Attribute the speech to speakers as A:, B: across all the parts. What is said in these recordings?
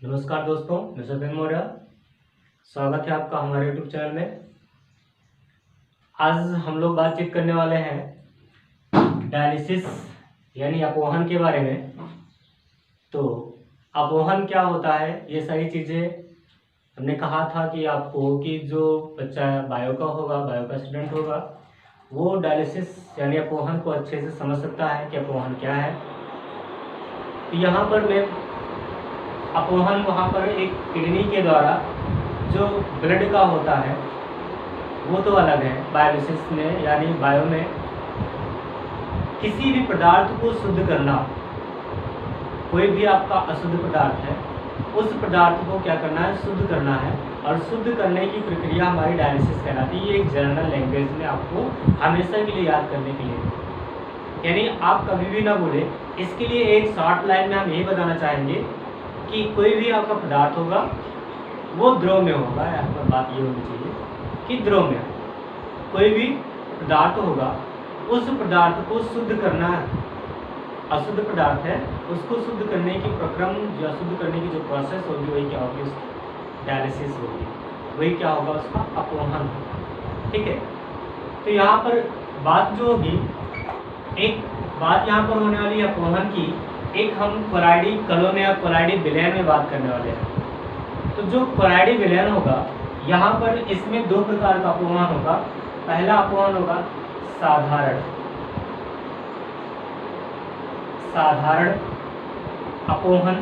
A: नमस्कार दोस्तों, मैं सत्येंद्र मौर्य। स्वागत है आपका हमारे YouTube चैनल में। आज हम लोग बातचीत करने वाले हैं डायलिसिस यानी अपवहन के बारे में। तो अपवहन क्या होता है, ये सारी चीज़ें हमने कहा था कि आपको कि जो बच्चा बायो का होगा, बायो का स्टूडेंट होगा, वो डायलिसिस यानी अपवहन को अच्छे से समझ सकता है कि अपवहन क्या है। तो यहाँ पर मैं अपवहन वहाँ पर एक किडनी के द्वारा जो ब्लड का होता है वो तो अलग है। बायोलिसिस में यानी बायो में किसी भी पदार्थ को शुद्ध करना, कोई भी आपका अशुद्ध पदार्थ है उस पदार्थ को क्या करना है, शुद्ध करना है। और शुद्ध करने की प्रक्रिया हमारी डायलिसिस कहलाती है। ये एक जनरल लैंग्वेज में आपको हमेशा के लिए याद करने के लिए, यानी आप कभी भी ना भूलें। इसके लिए एक शॉर्ट लाइन में हम यही बताना चाहेंगे कि कोई भी आपका पदार्थ होगा वो द्रव में होगा। यहाँ पर बात ये होनी चाहिए कि द्रव में कोई भी पदार्थ होगा, उस पदार्थ को शुद्ध करना है। अशुद्ध पदार्थ है उसको शुद्ध करने की प्रक्रम या शुद्ध करने की जो प्रोसेस होगी वही क्या होगी, डायलिसिस होगी। वही क्या होगा, उसका अपवहन। ठीक है। तो यहाँ पर बात जो होगी, एक बात यहाँ पर होने वाली है अपवहन की, एक हम कोलाइडी कलोन या कोलाइडी विलयन में बात करने वाले हैं। तो जो कोलाइडी विलयन होगा, यहाँ पर इसमें दो प्रकार का अपवहन होगा। पहला अपवहन होगा साधारण अपवहन,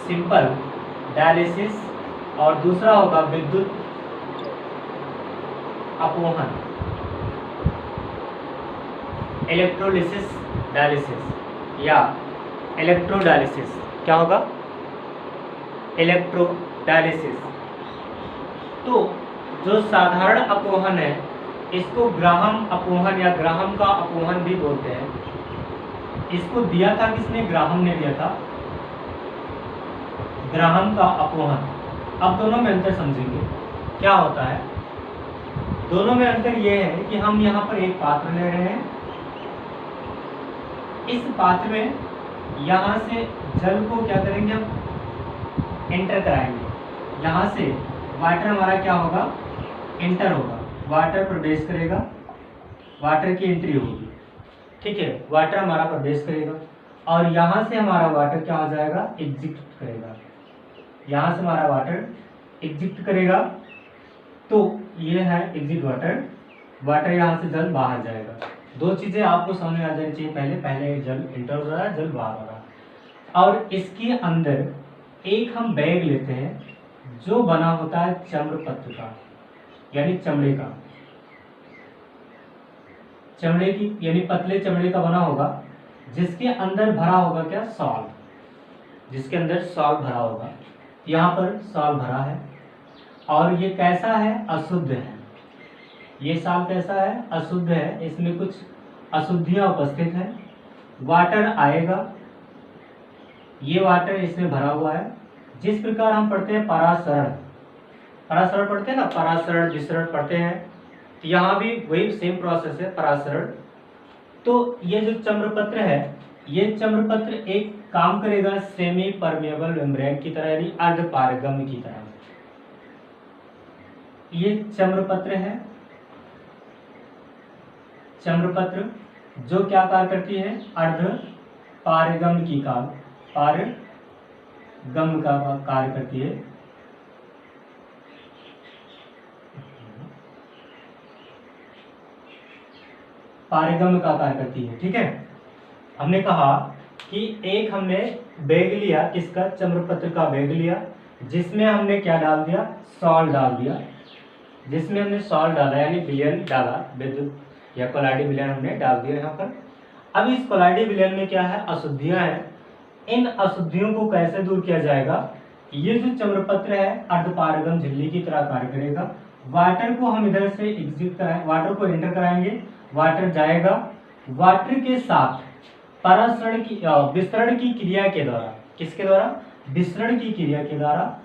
A: सिंपल डायलिसिस, और दूसरा होगा विद्युत अपवहन, इलेक्ट्रोलिसिस डायलिसिस या इलेक्ट्रोडायलिसिस। क्या होगा, इलेक्ट्रोडायलिसिस। तो जो साधारण अपवहन है इसको ग्राहम अपवहन या ग्राहम का अपवहन भी बोलते हैं। इसको दिया था किसने, ग्राहम ने दिया था, ग्राहम का अपवहन। अब दोनों में अंतर समझेंगे क्या होता है। दोनों में अंतर यह है कि हम यहाँ पर एक पात्र ले रहे हैं। इस पात्र में यहाँ से जल को क्या करेंगे, हम एंटर कराएंगे। यहाँ से वाटर हमारा क्या होगा, एंटर होगा, वाटर प्रवेश करेगा, वाटर की एंट्री होगी। ठीक है, वाटर हमारा प्रवेश करेगा और यहाँ से हमारा वाटर क्या हो जाएगा, एग्जिट करेगा। यहाँ से हमारा वाटर एग्जिट करेगा। तो ये है एग्जिट वाटर, वाटर यहाँ से जल बाहर जाएगा। दो चीजें आपको समझ में आ जानी चाहिए। पहले जल एंटर हो रहा है, जल बाहर हो रहा है। और इसके अंदर एक हम बैग लेते हैं जो बना होता है चम्रपत्र का, यानी चमड़े का, चमड़े की यानी पतले चमड़े का बना होगा, जिसके अंदर भरा होगा क्या, सॉल्ट, जिसके अंदर सॉल्ट भरा होगा। यहाँ पर सॉल्ट भरा है और ये कैसा है, अशुद्ध है। ये सॉल्ट कैसा है, अशुद्ध है। इसमें कुछ अशुद्धियां उपस्थित है। वाटर आएगा, ये वाटर इसमें भरा हुआ है। जिस प्रकार हम पढ़ते हैं परासरण, परासरण पढ़ते हैं ना, परासरण विसरण पढ़ते हैं, तो यहाँ भी वही सेम प्रोसेस है, परासरण। तो ये जो चम्रपत्र है, ये चम्रपत्र एक काम करेगा सेमी परमेबल मेम्ब्रेन की तरह, यानी अर्धपारगम्य की तरह। ये चम्रपत्र है, चम्रपत्र जो क्या कार्य करती है, अर्धपारगम्य की काम, पारगम्य का कार्य करती है। पारगम्य का कार्य करती है। ठीक है, हमने कहा कि एक हमने बैग लिया, किसका, चम्रपत्र का बैग लिया, जिसमें हमने क्या डाल दिया, सॉल्ट डाल दिया। जिसमें हमने सॉल्ट डाला यानी विलयन डाला, विद्युत या कोलाइडी विलयन हमने डाल दिया यहाँ पर। अब इस कोलाइडी विलयन में क्या है, अशुद्धियां हैं। इन अशुद्धियों को कैसे दूर किया जाएगा, ये जो चम्रपत्र है अर्धपारगम झिल्ली की तरह कार्य करेगा। वाटर को हम इधर से एग्जिट कराएं, वाटर को एंटर कराएंगे, वाटर जाएगा, वाटर के साथ परासरण की विसरण की क्रिया के द्वारा, किसके द्वारा, विसरण की क्रिया के द्वारा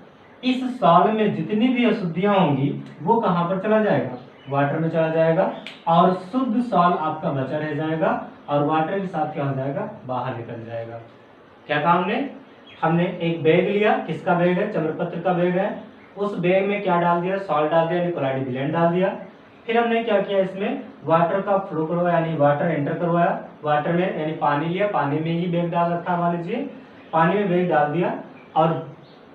A: इस सॉल्ट में जितनी भी अशुद्धियां होंगी वो कहाँ पर चला जाएगा, वाटर में चला जाएगा, और शुद्ध सॉल्ट आपका बचा रह जाएगा और वाटर के साथ क्या हो जाएगा, बाहर निकल जाएगा। क्या कहा हमने, हमने एक बैग लिया, किसका बैग है, चम्रपत्र का बैग है। उस बैग में क्या डाल दिया, सॉल्ट डाल दिया यानी कोलाइड ब्लेंड डाल दिया। फिर हमने क्या किया, इसमें वाटर का फ्लो करवाया यानी वाटर एंटर करवाया। वाटर में यानी पानी लिया, पानी में ही बैग डाल रखा मान लीजिए, पानी में बैग डाल दिया। और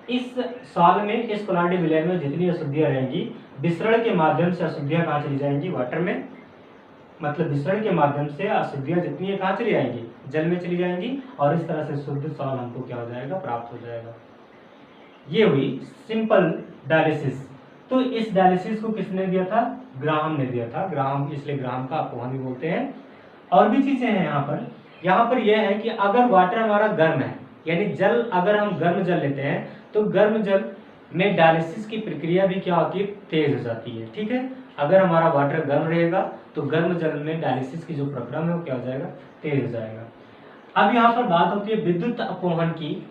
A: इस सॉल्ट में, इस कोलाइड ब्लेंड में जितनी अशुद्धियां रहेंगी, विसरण के माध्यम से अशुद्धियां कहाँ चली जाएंगी, वाटर में, मतलब विसरण के माध्यम से अशुद्धियां जितनी है कहाँ चली जाएंगी, जल में चली जाएंगी। और इस तरह से शुद्ध सॉल्ट हमको क्या हो जाएगा, प्राप्त हो जाएगा। ये हुई सिंपल डायलिसिस। तो इस डायलिसिस को किसने दिया था, ग्राहम ने दिया था। ग्राहम, इसलिए ग्राहम का अपोहन भी बोलते हैं। और भी चीजें हैं यहाँ पर यह है कि अगर वाटर हमारा गर्म है, यानी जल अगर हम गर्म जल लेते हैं, तो गर्म जल में डायलिसिस की प्रक्रिया भी क्या होती है, तेज हो जाती है। ठीक है, अगर हमारा वाटर गर्म रहेगा तो गर्म जल में डायलिसिस की जो प्रक्रिया है वो क्या हो जाएगा, तेज हो जाएगा। अब यहाँ पर बात होती है विद्युत अपोहन की,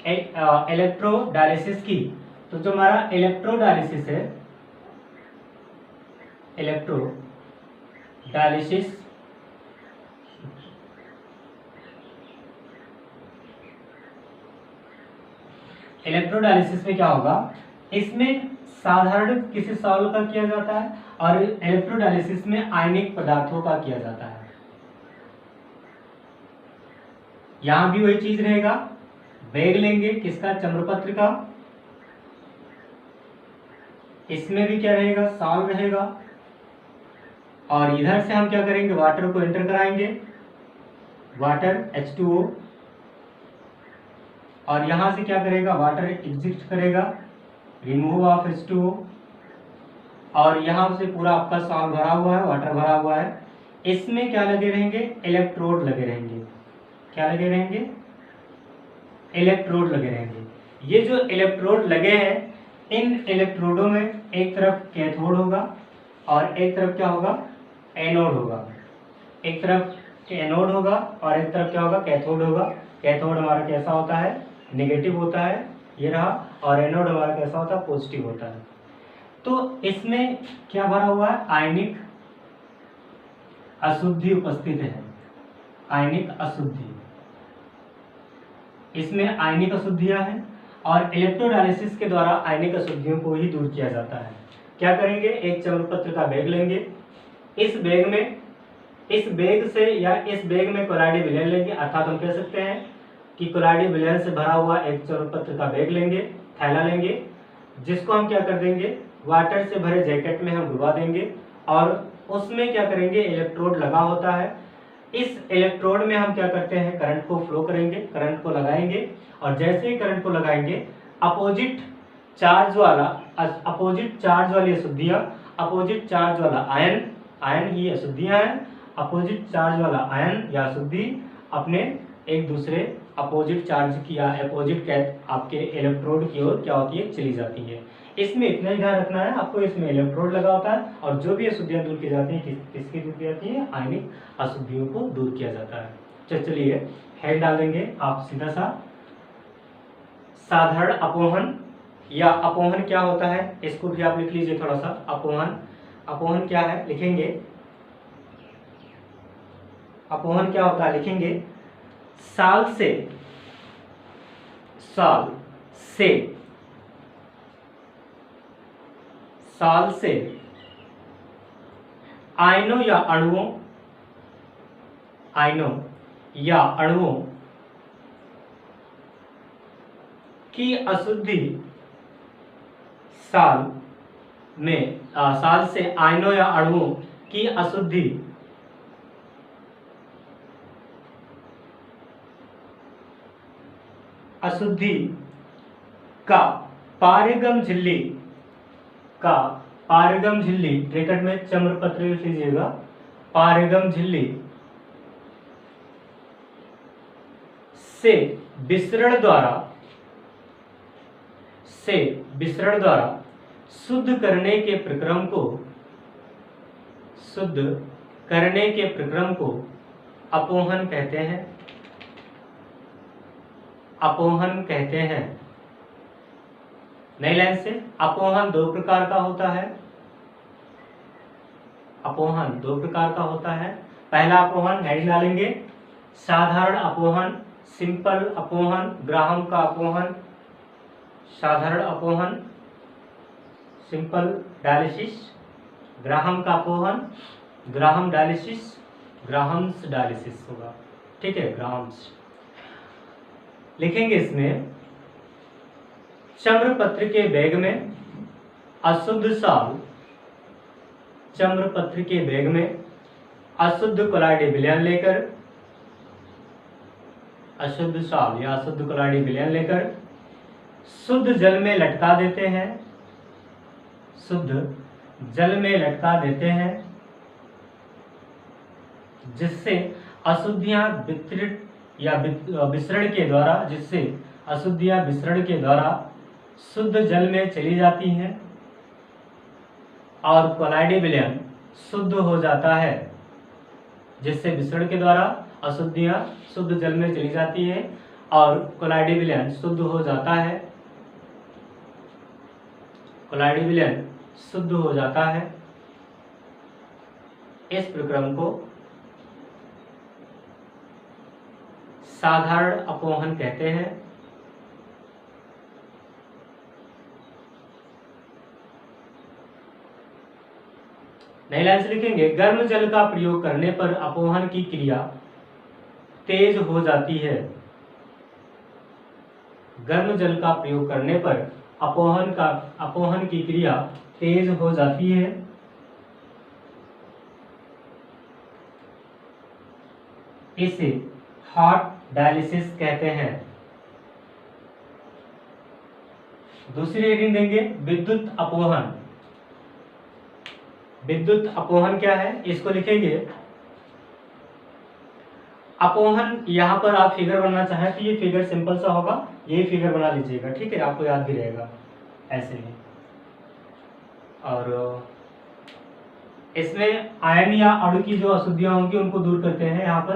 A: इलेक्ट्रोडायलिसिस की। तो जो हमारा इलेक्ट्रोडायलिसिस है, इलेक्ट्रोडायलिसिस इलेक्ट्रोडायलिसिस में क्या होगा, इसमें साधारण किसी सॉल्व का किया जाता है और इलेक्ट्रोडायलिसिस में आयनिक पदार्थों का किया जाता है। यहां भी वही चीज रहेगा, बैग लेंगे किसका, चम्रपत्र का, इसमें भी क्या रहेगा, सॉल्व रहेगा। और इधर से हम क्या करेंगे, वाटर को एंटर कराएंगे, वाटर H2O, और यहां से क्या करेगा, वाटर एग्जिट करेगा, रिमूव ऑफ H2O। और यहां से पूरा आपका सॉल्व भरा हुआ है, वाटर भरा हुआ है। इसमें क्या लगे रहेंगे, इलेक्ट्रोड लगे रहेंगे। क्या लगे रहेंगे, इलेक्ट्रोड लगे रहेंगे। ये जो इलेक्ट्रोड लगे हैं, इन इलेक्ट्रोडों में एक तरफ कैथोड होगा और एक तरफ क्या होगा, एनोड होगा। एक तरफ एनोड होगा और एक तरफ क्या होगा, कैथोड होगा। कैथोड हमारा कैसा होता है, नेगेटिव होता है, ये रहा। और एनोड हमारा कैसा होता है, पॉजिटिव होता है। तो इसमें क्या भरा हुआ है, आयनिक अशुद्धि उपस्थित है। आयनिक अशुद्धि, इसमें आयनिक अशुद्धियां हैं और इलेक्ट्रोडायलिसिस के द्वारा आयनिक अशुद्धियों को ही दूर किया जाता है। क्या करेंगे, एक चम्रपत्र का बैग लेंगे, इस बैग में, इस बैग से या इस बैग में कोलाइड विलयन लेंगे, अर्थात हम कह सकते हैं कि कोलाइड विलयन से भरा हुआ एक चम्रपत्र का बैग लेंगे, थैला लेंगे, जिसको हम क्या कर देंगे, वाटर से भरे जैकेट में हम डुबा देंगे। और उसमें क्या करेंगे, इलेक्ट्रोड लगा होता है। इस इलेक्ट्रोड में हम क्या करते हैं, करंट को फ्लो करेंगे, करंट को लगाएंगे। और जैसे ही करंट को लगाएंगे, अपोजिट चार्ज वाली अशुद्धियां, अपोजिट चार्ज वाला आयन, आयन ही अशुद्धियां हैं, अपोजिट चार्ज वाला आयन या अशुद्धि अपने एक दूसरे अपोजिट चार्ज की या अपोजिट आपके इलेक्ट्रोड की ओर क्या होती है, चली जाती है। इसमें इतना ही ध्यान रखना है आपको, इसमें इलेक्ट्रोड लगा होता है और जो भी अशुद्धियां दूर की जाती हैं, किसकी दूर की जाती है, आयनिक अशुद्धियों को दूर किया जाता है। चलिए हेड डाल देंगे आप सीधा सा, साधारण अपोहन या अपोहन क्या होता है, इसको भी आप लिख लीजिए थोड़ा सा। अपोहन, अपोहन क्या है लिखेंगे, अपोहन क्या होता है लिखेंगे, साल से आयनों या अणुओं की अशुद्धि, साल से आयनों या अणुओं की अशुद्धि का पारगम झिल्ली, ब्रैकेट में चम्रपत्र लिख लीजिएगा, पारगम झिल्ली से विसरण द्वारा शुद्ध करने के प्रक्रम को अपोहन कहते हैं। नई लाइन से, अपोहन दो प्रकार का होता है। पहला अपोहन हेडिंग डालेंगे, साधारण अपोहन। सिंपल अपोहन, ग्राहम का अपोहन, साधारण अपोहन, सिंपल डायलिसिस, ग्राहम का अपोहन, ग्राहम डायलिसिस, ग्राहम्स डायलिसिस होगा। ठीक है, ग्राहम्स लिखेंगे। इसमें चम्रपत्र के बैग में अशुद्ध साल, चम्रपत्र के बैग में अशुद्ध कोलाइडी विलयन लेकर, अशुद्ध साल या अशुद्ध कोलाइडी विलयन लेकर शुद्ध जल में लटका देते हैं, शुद्ध जल में लटका देते हैं, जिससे अशुद्धियां वितरित या विसरण के द्वारा, जिससे अशुद्धियां विसरण के द्वारा शुद्ध जल में चली जाती हैं और कोलाइडी विलयन शुद्ध हो जाता है, जिससे विसरण के द्वारा अशुद्धियां शुद्ध जल में चली जाती हैं और कोलाइडी विलयन शुद्ध हो जाता है, कोलाइडी विलयन शुद्ध हो जाता है। इस प्रक्रम को साधारण अपोहन कहते हैं। नई लाइन से लिखेंगे, गर्म जल का प्रयोग करने पर अपोहन की क्रिया तेज हो जाती है। गर्म जल का प्रयोग करने पर अपोहन की क्रिया तेज हो जाती है। इसे हॉट डायलिसिस कहते हैं। दूसरी रीडिंग देंगे, विद्युत अपोहन। विद्युत अपोहन क्या है, इसको लिखेंगे। अपोहन, यहाँ पर आप फिगर बनाना चाहें तो ये फिगर सिंपल सा होगा, यही फिगर बना लीजिएगा। ठीक है, आपको याद भी रहेगा ऐसे ही। और इसमें आयन या अणु की जो अशुद्धियां होंगी उनको दूर करते हैं। यहाँ पर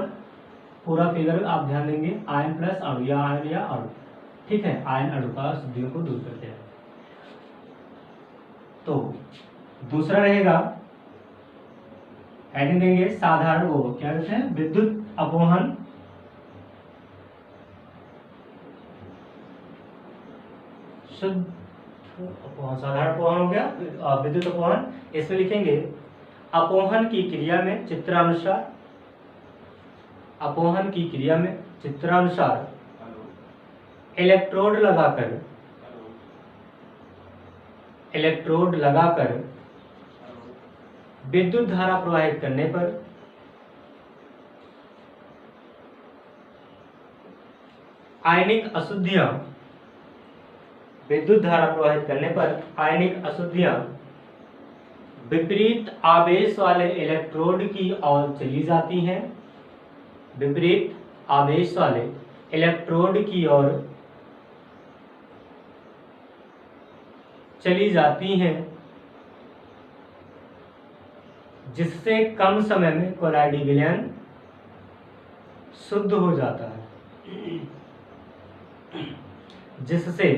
A: पूरा फिगर आप ध्यान देंगे, आयन प्लस अणु या आयन या अणु। ठीक है, आयन अणु का अशुद्धियों को दूर करते हैं। तो दूसरा रहेगा, हेडिंग देंगे साधारण, वो क्या कहते हैं, विद्युत अपोहन। शुद्ध अपोहन, साधारण अपोहन हो गया, विद्युत अपोहन। इसमें लिखेंगे अपोहन की क्रिया में चित्रानुसार, अपोहन की क्रिया में चित्रानुसार इलेक्ट्रोड लगाकर विद्युत धारा प्रवाहित करने पर आयनिक अशुद्धियां, विद्युत धारा प्रवाहित करने पर आयनिक अशुद्धियां विपरीत आवेश वाले इलेक्ट्रोड की ओर चली जाती हैं, विपरीत आवेश वाले इलेक्ट्रोड की ओर चली जाती हैं, जिससे कम समय में कोलाइडी विलयन शुद्ध हो जाता है, जिससे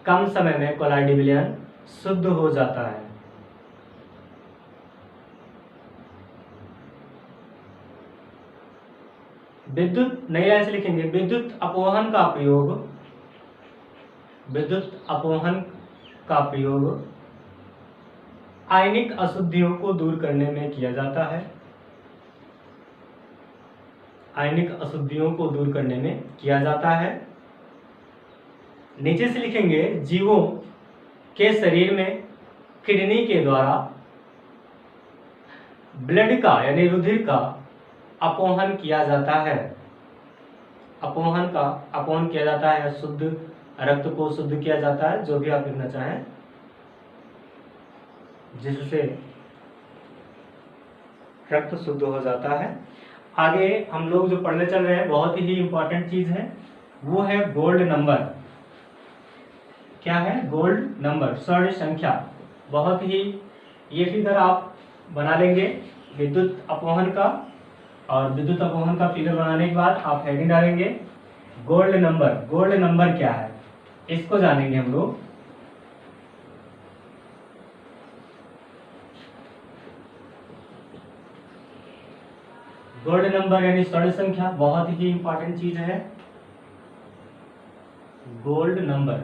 A: कम समय में कोलाइडी विलयन शुद्ध हो जाता है। विद्युत, नई लाइन से लिखेंगे, विद्युत अपोहन का प्रयोग, विद्युत अपोहन का प्रयोग आयनिक अशुद्धियों को दूर करने में किया जाता है, आयनिक अशुद्धियों को दूर करने में किया जाता है। नीचे से लिखेंगे, जीवों के शरीर में किडनी के द्वारा ब्लड का यानी रुधिर का अपोहन किया जाता है, अपोहन किया जाता है, शुद्ध रक्त को शुद्ध किया जाता है, जो भी आप लिखना चाहें, जिससे रक्त शुद्ध हो जाता है। आगे हम लोग जो पढ़ने चल रहे हैं, बहुत ही इंपॉर्टेंट चीज है, वो है गोल्ड नंबर। क्या है? गोल्ड नंबर, स्वर्ण संख्या। बहुत ही, ये फिगर आप बना लेंगे विद्युत अपोहन का, और विद्युत अपोहन का फिगर बनाने के बाद आप हेडिंग डालेंगे गोल्ड नंबर। गोल्ड नंबर क्या है, इसको जानेंगे हम लोग। गोल्ड नंबर यानी स्वर्ण संख्या, बहुत ही इंपॉर्टेंट चीज है। गोल्ड नंबर,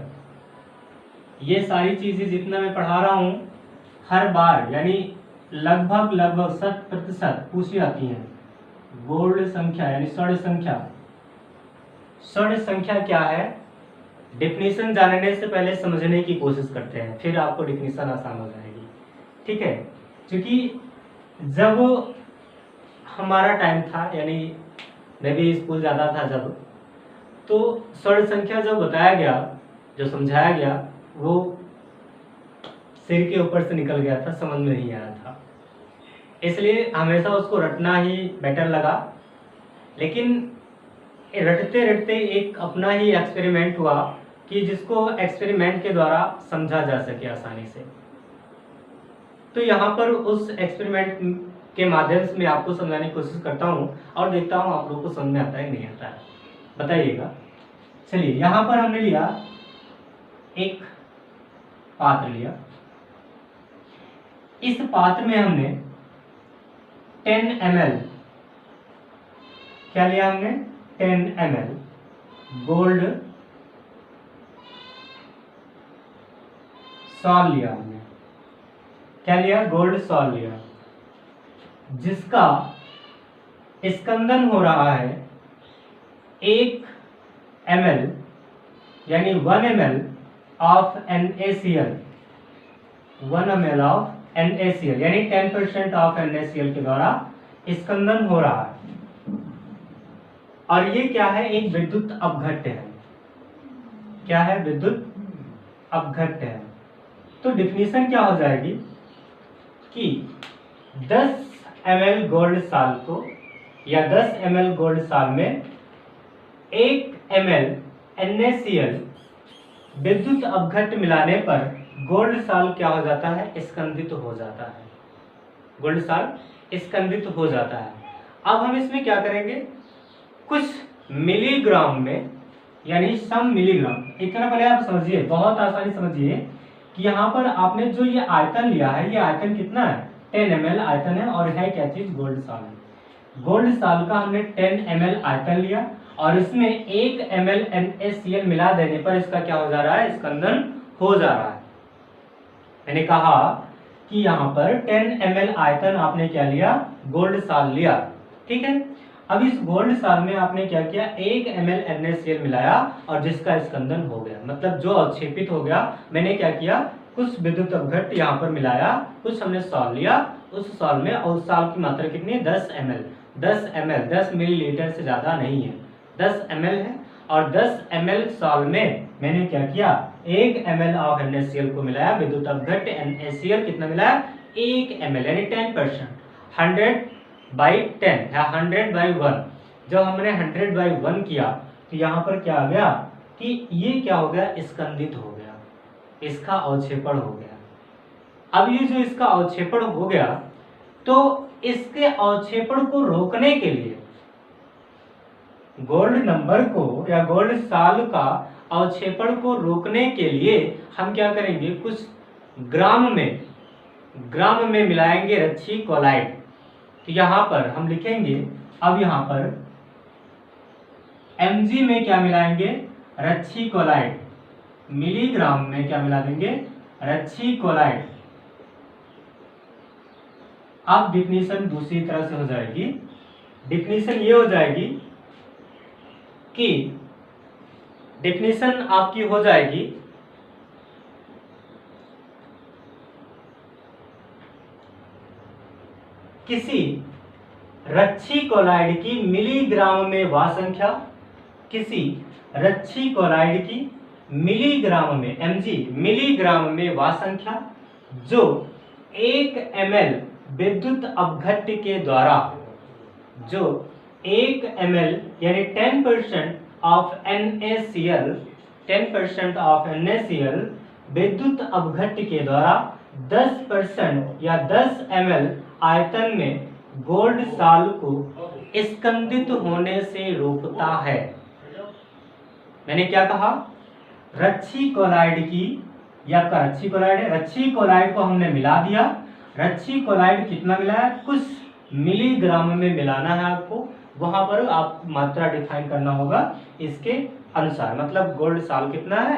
A: ये सारी चीजें जितना मैं पढ़ा रहा हूँ हर बार यानी लगभग 100% पूछी जाती हैं। गोल्ड संख्या यानी स्वर्ण संख्या, स्वर्ण संख्या क्या है, डेफिनेशन जानने से पहले समझने की कोशिश करते हैं, फिर आपको डेफिनेशन आसान हो जाएगी। ठीक है, क्योंकि जब हमारा टाइम था, यानी मैं भी स्कूल जाता था जब, तो स्वर्ण संख्या जब बताया गया, जो समझाया गया, वो सिर के ऊपर से निकल गया था, समझ में नहीं आया था, इसलिए हमेशा उसको रटना ही बेटर लगा। लेकिन रटते रटते एक अपना ही एक्सपेरिमेंट हुआ कि जिसको एक्सपेरिमेंट के द्वारा समझा जा सके आसानी से। तो यहाँ पर उस एक्सपेरिमेंट के माध्यम से मैं आपको समझाने की कोशिश करता हूँ और देखता हूँ आप लोगों को समझ में आता है नहीं आता है, बताइएगा। चलिए, यहाँ पर हमने लिया एक पात्र लिया, इस पात्र में हमने 10 ml क्या लिया, हमने 10 ml गोल्ड सॉल्ट लिया, हमने क्या लिया, गोल्ड सॉल्ट लिया, जिसका स्कंदन हो रहा है 1 ml यानी 1 ml of NaCl, 1 ml of NaCl यानी 10% ऑफ NaCl के द्वारा स्कंदन हो रहा है। और ये क्या है, एक विद्युत अपघट्य है। क्या है, विद्युत अपघट्य है। तो डिफिनीशन क्या हो जाएगी कि 10 ml गोल्ड सॉल्ट को या 10 ml गोल्ड सॉल्ट में 1 ml NaCl विद्युत अपघट्य मिलाने पर गोल्ड सॉल्ट क्या हो जाता है, स्कंदित हो जाता है। गोल्ड सॉल्ट स्कंदित हो जाता है। अब हम इसमें क्या करेंगे, कुछ मिलीग्राम में यानी सम मिलीग्राम, इतना पहले आप समझिए, बहुत आसानी समझिए कि यहाँ पर आपने जो ये आयतन लिया है, ये आयतन कितना है, 10 ml आयतन है, और है क्या चीज, गोल्ड सॉल्ट। गोल्ड सॉल्ट का हमने 10 ml आयतन लिया और इसमें 1 ml NaCl मिला देने पर इसका क्या हो जा रहा है, स्कंदन हो जा रहा है। मैंने कहा कि यहाँ पर 10 ml आयतन आपने क्या लिया, गोल्ड सॉल्ट लिया, ठीक है। अब इस गोल्ड सॉल्ट में आपने क्या किया, 1 ml NaCl मिलाया और जिसका स्कंदन हो गया, मतलब जो अवक्षेपित हो गया। मैंने क्या किया, कुछ विद्युत अपघट्य यहाँ पर मिलाया, कुछ हमने सॉल्ट लिया, उस सॉल्ट में, और सॉल्ट की मात्रा कितनी है, 10 ml, 10 मिलीलीटर से ज्यादा नहीं है, 10 ml है। और 10 ml सॉल्ट में मैंने क्या किया, 1 ml ऑफ NaCl को मिलाया, विद्युत अपघट्य NaCl कितना मिलाया, 1 ml यानी 10%, 100/10 या 100/1। जब हमने 100/1 किया तो यहाँ पर क्या आ गया कि ये क्या हो गया, स्कंदित हो गया, इसका अवक्षेपण हो गया। अब ये जो इसका अवक्षेपण हो गया, तो इसके अवक्षेपण को रोकने के लिए, गोल्ड नंबर को या गोल्ड सॉल्ट का अवक्षेपण को रोकने के लिए हम क्या करेंगे, कुछ ग्राम में मिलाएंगे रच्छी क्लोराइड। तो यहाँ पर हम लिखेंगे, अब यहाँ पर mg में क्या मिलाएंगे, रच्छी क्लोराइड, मिलीग्राम में क्या मिला देंगे, रच्छी क्लोराइड। अब डिफिनीशन दूसरी तरह से हो जाएगी, डिफिनीशन ये हो जाएगी कि डिफिनीशन आपकी हो जाएगी किसी रच्छी क्लोराइड की मिलीग्राम में वह संख्या, किसी रच्छी क्लोराइड की मिलीग्राम में, mg मिलीग्राम में वह संख्या जो 1 ml विद्युत अपघट्य के द्वारा, जो 1 ml यानी 10% ऑफ NaCl, 10% ऑफ NaCl विद्युत अपघट्य के द्वारा 10% या 10 ml आयतन में गोल्ड सॉल्ट को स्कंदित होने से रोकता है। मैंने क्या कहा, रच्छी क्लोराइड की, या रच्छी क्लोराइड है, रच्छी क्लोराइड को हमने मिला दिया। रच्छी क्लोराइड कितना मिलाया, कुछ मिलीग्राम में मिलाना है आपको, वहां पर आप मात्रा डिफाइन करना होगा इसके अनुसार। मतलब गोल्ड साल कितना है।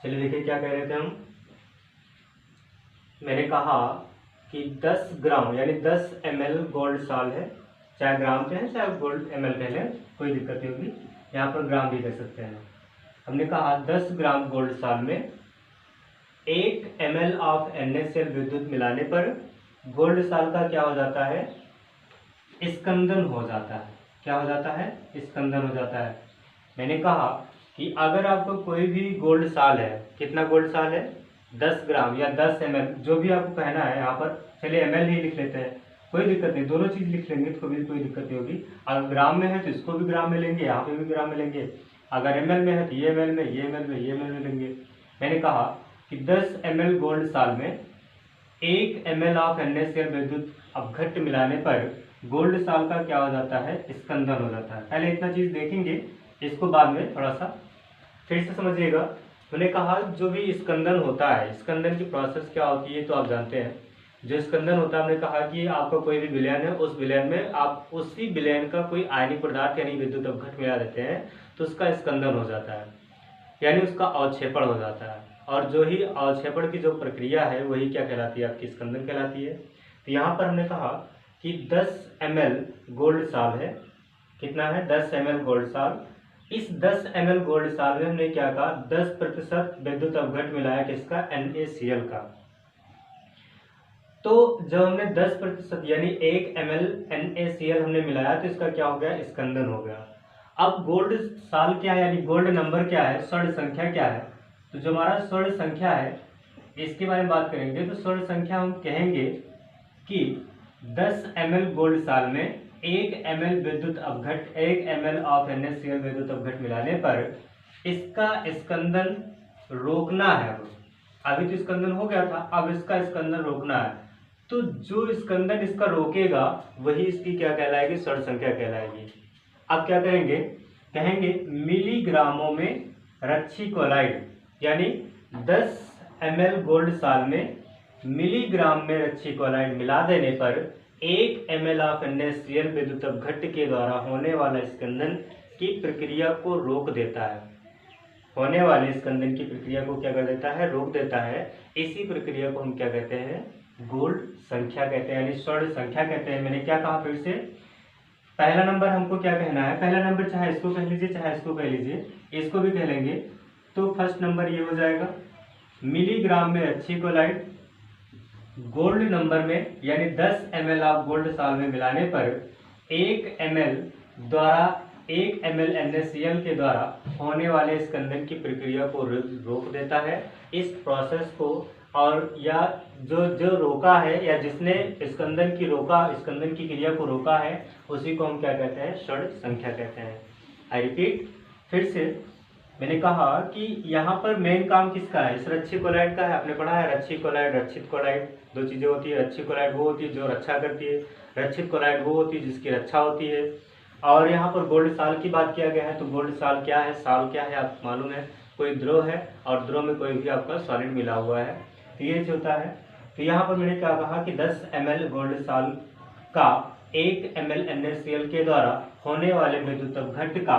A: चलिए देखिए क्या कह रहे थे हम। मैंने कहा कि 10 ग्राम यानी 10 ml गोल्ड साल है, चाहे ग्राम कहें चाहे गोल्ड ml कह लें, कोई दिक्कत नहीं होगी, यहाँ पर ग्राम भी कह सकते हैं। हमने कहा 10 ग्राम गोल्ड साल में 1 ml ऑफ NaCl विद्युत मिलाने पर गोल्ड साल का क्या हो जाता है, स्कंदन हो जाता है। क्या हो जाता है, स्कंदन हो जाता है। मैंने कहा कि अगर आपको कोई भी गोल्ड साल है, कितना गोल्ड साल है, 10 ग्राम या 10 ml, जो भी आपको कहना है, यहाँ पर चलिए ml ही लिख लेते हैं, कोई दिक्कत नहीं, दोनों चीज लिख लेंगे तो भी कोई दिक्कत नहीं होगी। अगर ग्राम में है तो इसको भी ग्राम में लेंगे, यहाँ पे भी ग्राम में लेंगे, अगर ml में है तो ये ml में, ये ml में, ये ml में लेंगे। मैंने कहा कि 10 ml गोल्ड साल में 1 ml ऑफ NaCl विद्युत अपघट्ट मिलाने पर गोल्ड साल का क्या हो जाता है, स्कंदन हो जाता है। पहले इतना चीज देखेंगे, इसको बाद में थोड़ा सा फिर से समझिएगा। मैंने कहा जो भी स्कंदन होता है, स्कंदन की प्रोसेस क्या होती है तो आप जानते हैं। जो स्कंदन होता है, हमने कहा कि आपका कोई भी विलयन है, उस विलयन में आप उसी विलयन का कोई आयनिक पदार्थ यानी विद्युत अपघट्ट मिला देते हैं तो उसका स्कंदन हो जाता है, यानी उसका अवक्षेपण हो जाता है। और जो ही अवक्षेपण की जो प्रक्रिया है वही क्या कहलाती है, आपकी स्कंदन कहलाती है। तो यहाँ पर हमने कहा कि 10 ml गोल्ड साल है, कितना है, 10 ml गोल्ड साल। इस 10 ml गोल्ड साल में हमने क्या कहा, 10% विद्युत अपघट्ट मिलाया किसका, NaCl का। तो जब हमने 10% यानी 1 ml NaCl हमने मिलाया तो इसका क्या हो गया, स्कंदन हो गया। अब गोल्ड साल क्या है, यानी गोल्ड नंबर क्या है, स्वर्ण संख्या क्या है। तो जो हमारा स्वर्ण संख्या है इसके बारे में बात करेंगे। तो स्वर्ण संख्या हम कहेंगे कि 10 ml गोल्ड साल में 1 ml विद्युत अपघट्ट, 1 ml ऑफ NaCl विद्युत अपघट्ट मिलाने पर इसका स्कंदन रोकना है। अभी तो स्कंदन हो गया था, अब इसका स्कंदन रोकना है। तो जो स्कंदन इसका रोकेगा वही इसकी क्या कहलाएगी, स्वर्ण संख्या कहलाएगी। अब क्या करेंगे, कहेंगे मिलीग्रामों में रच्छी क्लोराइड, यानी 10 ml गोल्ड साल में मिलीग्राम में रच्छी क्लोराइड मिला देने पर 1 ml ऑफ NaCl विद्युत अपघट्ट के द्वारा होने वाला स्कंदन की प्रक्रिया को रोक देता है। होने वाले स्कंदन की प्रक्रिया को क्या कर देता है, रोक देता है। इसी प्रक्रिया को हम क्या कहते हैं, गोल्ड संख्या कहते हैं, यानी स्वर्ण संख्या कहते हैं। मैंने क्या कहा फिर से, पहला नंबर हमको क्या कहना है, पहला नंबर चाहे इसको कह लीजिए चाहे इसको कह लीजिए, इसको भी कह लेंगे। तो फर्स्ट नंबर ये हो जाएगा मिलीग्राम में रच्छी क्लोराइड गोल्ड नंबर में, यानी 10 ml ऑफ गोल्ड साल में मिलाने पर 1 ml NaCl के द्वारा होने वाले स्कंदन की प्रक्रिया को रोक देता है। इस प्रोसेस को और या जो रोका है या जिसने स्कंदन की क्रिया को रोका है उसी को हम क्या कहते हैं, स्वर्ण संख्या कहते हैं। आई रिपीट फिर से, मैंने कहा कि यहाँ पर मेन काम किसका है, इस रच्छी क्लोराइड का है। आपने पढ़ा है रच्छी क्लोराइड, रक्षित क्लोराइड, दो चीजें होती है। रच्छी क्लोराइड वो होती है जो रक्षा करती है, रक्षित क्लोराइड वो होती है जिसकी रक्षा होती है। और यहाँ पर गोल्ड साल की बात किया गया है। तो गोल्ड साल क्या है, साल क्या है आपको मालूम है, कोई द्रव है और द्रव में कोई भी आपका सॉलिड मिला हुआ है, तो ये होता है। तो यहाँ पर मैंने क्या कहा कि 10 ml गोल्ड साल का 1 ml NaCl के द्वारा होने वाले विद्युत अपघट्ट का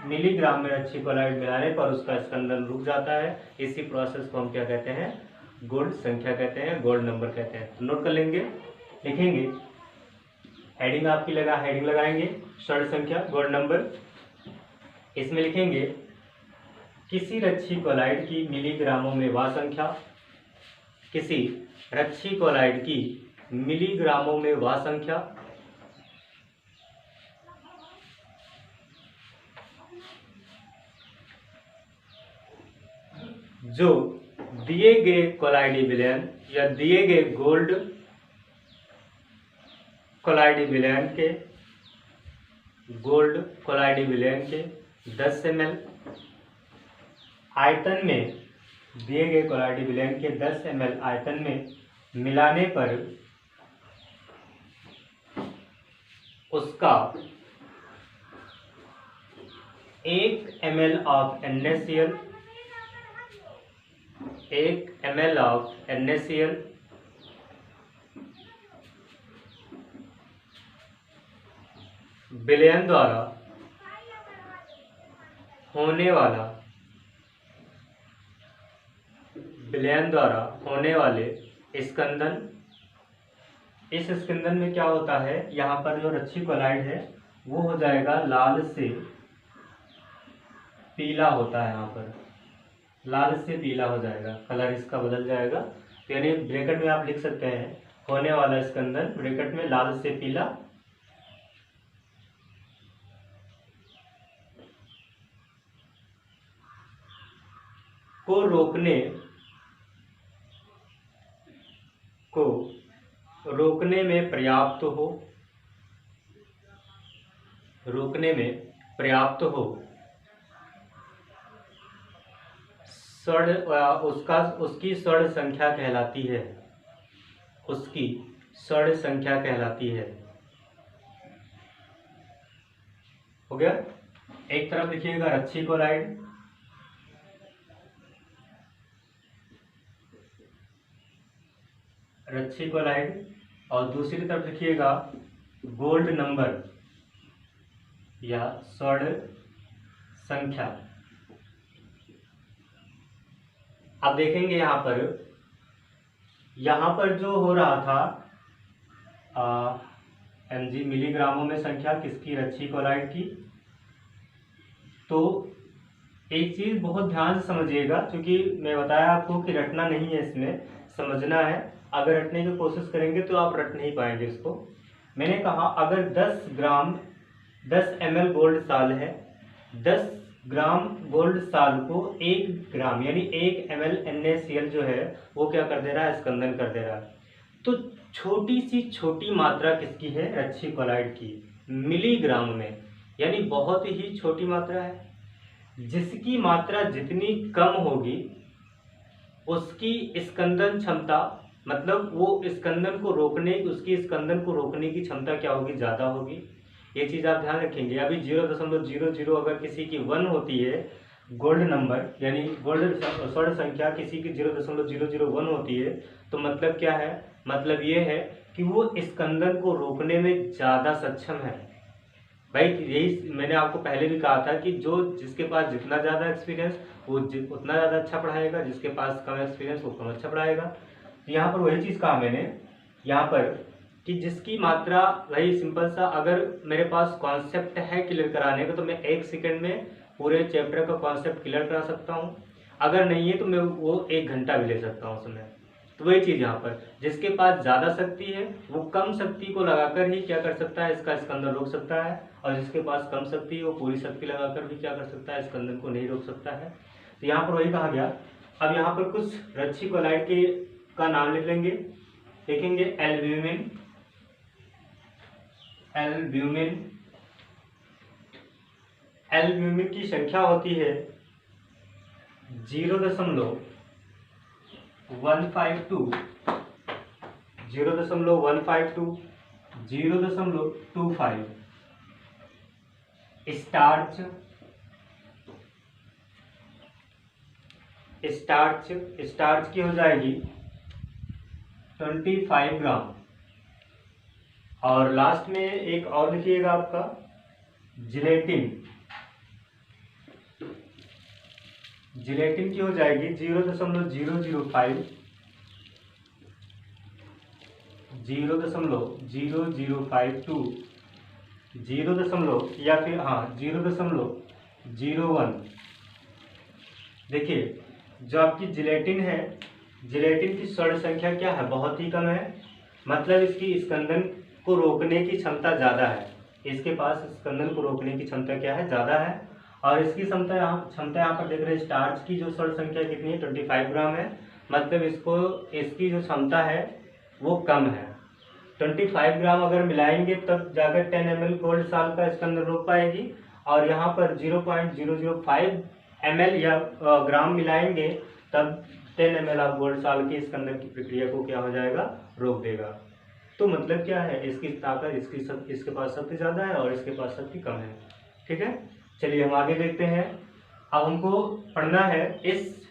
A: मिलीग्राम में रच्छी क्लोराइड मिलाने पर उसका स्कंदन रुक जाता है। इसी प्रोसेस को हम क्या कहते हैं, गोल्ड संख्या कहते हैं, गोल्ड नंबर कहते हैं। तो नोट कर लेंगे, लिखेंगे, हेडिंग आपकी हेडिंग लगाएंगे स्वर्ण संख्या गोल्ड नंबर। इसमें लिखेंगे किसी रच्छी क्लोराइड की मिलीग्रामों में वह संख्या, किसी रच्छी क्लोराइड की मिलीग्रामों में वह संख्या जो दिए गए क्लोराइडी विलयन या दिए गए गोल्ड क्लोराइडी विलयन के 10 ml आयतन में, दिए गए क्लोराइडी विलयन के 10 ml आयतन में मिलाने पर उसका 1 ml of NaCl, 1 ml of NaCl विलयन द्वारा होने वाला विलयन द्वारा होने वाले स्कंदन, इस स्कंदन में क्या होता है, यहाँ पर जो रच्छी कोलाइड है वो हो जाएगा लाल से पीला होता है, यहाँ पर लाल से पीला हो जाएगा, कलर इसका बदल जाएगा। तो यानी ब्रैकेट में आप लिख सकते हैं होने वाला स्कंदन, ब्रैकेट में लाल से पीला, को रोकने में पर्याप्त हो, रोकने में पर्याप्त हो उसकी षण संख्या कहलाती है, उसकी षण संख्या कहलाती है। हो गया। एक तरफ लिखिएगा रच्छी क्लोराइड, रच्छी क्लोराइड, और दूसरी तरफ लिखिएगा गोल्ड नंबर या स्वर्ण संख्या। अब देखेंगे यहाँ पर जो हो रहा था mg मिलीग्रामों में संख्या किसकी, रच्छी क्लोराइड की। तो एक चीज बहुत ध्यान से समझिएगा, क्योंकि मैं बताया आपको कि रटना नहीं है, इसमें समझना है। अगर रटने की कोशिश करेंगे तो आप रट नहीं पाएंगे इसको। मैंने कहा अगर 10 ml गोल्ड साल है, 10 ग्राम गोल्ड साल को 1 ग्राम यानी 1 ml NaCl जो है वो क्या कर दे रहा है, स्कंदन कर दे रहा है। तो छोटी सी छोटी मात्रा किसकी है, रच्छी क्लोराइड की, मिलीग्राम में, यानी बहुत ही छोटी मात्रा है। जिसकी मात्रा जितनी कम होगी उसकी स्कंदन क्षमता, मतलब वो स्कंदन को रोकने, उसकी स्कंदन को रोकने की क्षमता क्या होगी, ज़्यादा होगी। ये चीज़ आप ध्यान रखेंगे। अभी 0.00 अगर किसी की 1 होती है गोल्ड नंबर, यानी गोल्ड स्वर्ण संख्या किसी की 0.001 होती है, तो मतलब क्या है, मतलब ये है कि वो स्कंदन को रोकने में ज़्यादा सक्षम है। भाई यही मैंने आपको पहले भी कहा था कि जिसके पास जितना ज़्यादा एक्सपीरियंस वो उतना ज़्यादा अच्छा पढ़ाएगा, जिसके पास कम एक्सपीरियंस वो कम अच्छा पढ़ाएगा। तो यहाँ पर वही चीज़ कहा मैंने यहाँ पर कि जिसकी मात्रा, वही सिंपल सा, अगर मेरे पास कॉन्सेप्ट है क्लियर कराने का तो मैं 1 सेकंड में पूरे चैप्टर का कॉन्सेप्ट क्लियर करा सकता हूँ। अगर नहीं है तो मैं वो 1 घंटा भी ले सकता हूँ उसमें। तो वही चीज़ यहाँ पर, जिसके पास ज़्यादा शक्ति है वो कम शक्ति को लगाकर ही क्या कर सकता है, इसका स्कंदन रोक सकता है, और जिसके पास कम शक्ति है वो पूरी शक्ति लगाकर भी क्या कर सकता है, स्कंदन को नहीं रोक सकता है। तो यहाँ पर वही कहा गया। अब यहाँ पर कुछ रच्छी क्लोराइड का नाम लिख लेंगे। देखेंगे एल्ब्यूमिन, एल्ब्यूमिन की संख्या होती है 0.152, 0.152, 0.25। स्टार्च की हो जाएगी 25 ग्राम। और लास्ट में एक और लिखिएगा आपका जिलेटिन की हो जाएगी 0.005, 0.0052, 0.01। देखिए जो आपकी जिलेटिन है, जिलेटिन की स्वर्ण संख्या क्या है, बहुत ही कम है, मतलब इसकी स्कंदन को रोकने की क्षमता ज़्यादा है। इसके पास स्कंदन को रोकने की क्षमता क्या है, ज़्यादा है। और इसकी क्षमता यहाँ पर देख रहे हैं, स्टार्च की जो स्वर्ण संख्या कितनी है, 25 ग्राम है, मतलब इसकी जो क्षमता है वो कम है। 25 ग्राम अगर मिलाएंगे तब जाकर 10 ml गोल्ड साल का स्कंदन रोक पाएगी, और यहाँ पर 0.005 ml या ग्राम मिलाएंगे तब 10 ml ऑफ गोल्ड साल की स्कंदन की प्रक्रिया को क्या हो जाएगा, रोक देगा। तो मतलब क्या है, इसकी ताकत, इसके पास शक्ति ज़्यादा है और इसके पास शक्ति कम है। ठीक है, चलिए हम आगे देखते हैं। अब हमको पढ़ना है, इस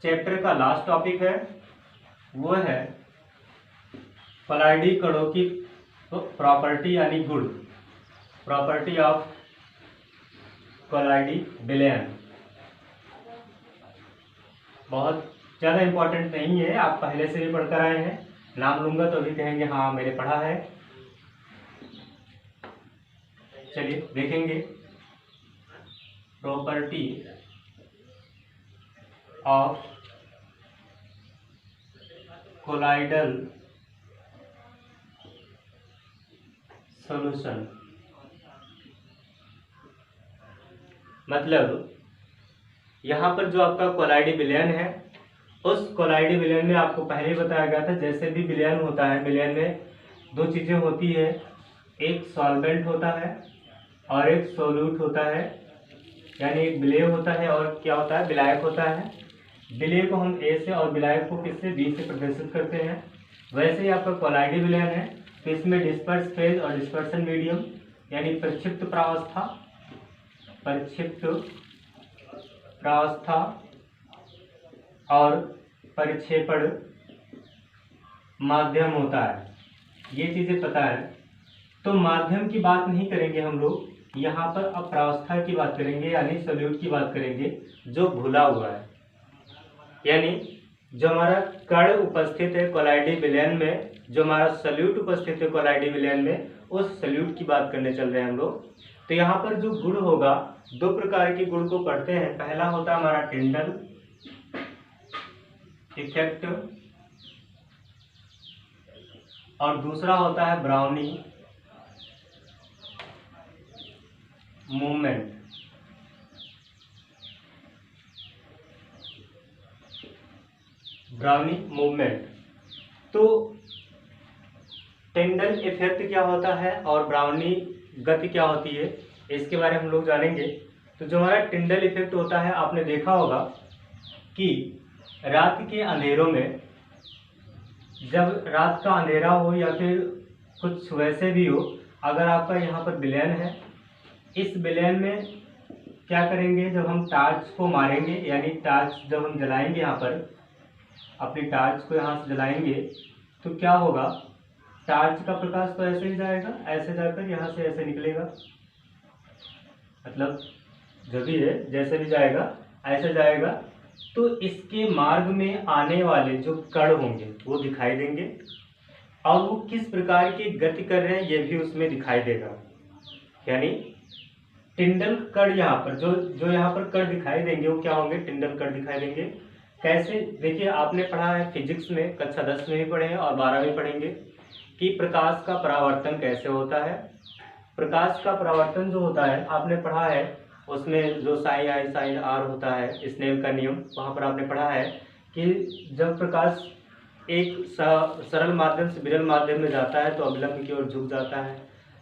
A: चैप्टर का लास्ट टॉपिक है वो है पलायडी कणों की प्रॉपर्टी यानी गुण। प्रॉपर्टी ऑफ कोलाइडी विलयन बहुत ज़्यादा इंपॉर्टेंट नहीं है, आप पहले से भी पढ़कर आए हैं। नाम लूंगा तो भी कहेंगे हाँ मैंने पढ़ा है। चलिए देखेंगे प्रॉपर्टी ऑफ कोलाइडल सॉल्यूशन। मतलब यहाँ पर जो आपका कोलाइडी विलयन है, उस कोलाइडी विलयन में आपको पहले ही बताया गया था, जैसे भी विलयन होता है, विलयन में दो चीज़ें होती है, एक सॉल्वेंट होता है और एक सोल्यूट होता है, यानी एक विलेय होता है और क्या होता है, विलायक होता है। विलेय को हम ए से और विलायक को किससे, बी से प्रदर्शित करते हैं। वैसे ही आपका कोलाइडी विलयन है तो इसमें डिस्पर्स फेज और डिस्पर्सन मीडियम यानी प्रक्षिप्त प्रावस्था और परिक्षेपण माध्यम होता है। ये चीज़ें पता है। तो माध्यम की बात नहीं करेंगे हम लोग, यहाँ पर अब प्रावस्था की बात करेंगे, यानी सॉल्यूट की बात करेंगे जो घुला हुआ है। यानी जो हमारा कण उपस्थित है कोलाइडी विलयन में, जो हमारा सॉल्यूट उपस्थित है कोलाइडी विलयन में, उस सॉल्यूट की बात करने चल रहे हैं हम लोग। तो यहाँ पर जो गुण होगा, दो प्रकार के गुण को पढ़ते हैं। पहला होता है हमारा टिंडल इफेक्ट और दूसरा होता है ब्राउनी मूवमेंट। Brownie movement. तो टिंडल इफेक्ट क्या होता है और ब्राउनी गति क्या होती है, इसके बारे में हम लोग जानेंगे। तो जो हमारा टिंडल इफेक्ट होता है, आपने देखा होगा कि रात के अंधेरों में, जब रात का अंधेरा हो या फिर कुछ वैसे भी हो, अगर आपका यहाँ पर विलयन है, इस विलयन में क्या करेंगे, जब हम टार्च को मारेंगे, यानी टार्च जब हम जलाएंगे, यहाँ पर अपनी टार्च को यहाँ से जलाएंगे, तो क्या होगा, टार्च का प्रकाश तो ऐसे ही जाएगा, ऐसे जाकर यहाँ से ऐसे निकलेगा, मतलब जो भी है जैसे भी जाएगा ऐसे जाएगा। तो इसके मार्ग में आने वाले जो कण होंगे वो दिखाई देंगे और वो किस प्रकार की गति कर रहे हैं ये भी उसमें दिखाई देगा। यानी टिंडल कण यहाँ पर जो यहाँ पर कण दिखाई देंगे वो क्या होंगे, टिंडल कण दिखाई देंगे। कैसे, देखिए आपने पढ़ा है फिजिक्स में, कक्षा 10 में भी पढ़े हैं और 12 में पढ़ेंगे कि प्रकाश का परावर्तन कैसे होता है। प्रकाश का परावर्तन जो होता है आपने पढ़ा है, उसमें जो साइन आई साइन आर होता है, स्नेल का नियम, वहाँ पर आपने पढ़ा है कि जब प्रकाश एक सरल माध्यम से विरल माध्यम में जाता है तो अवलंब की ओर झुक जाता है,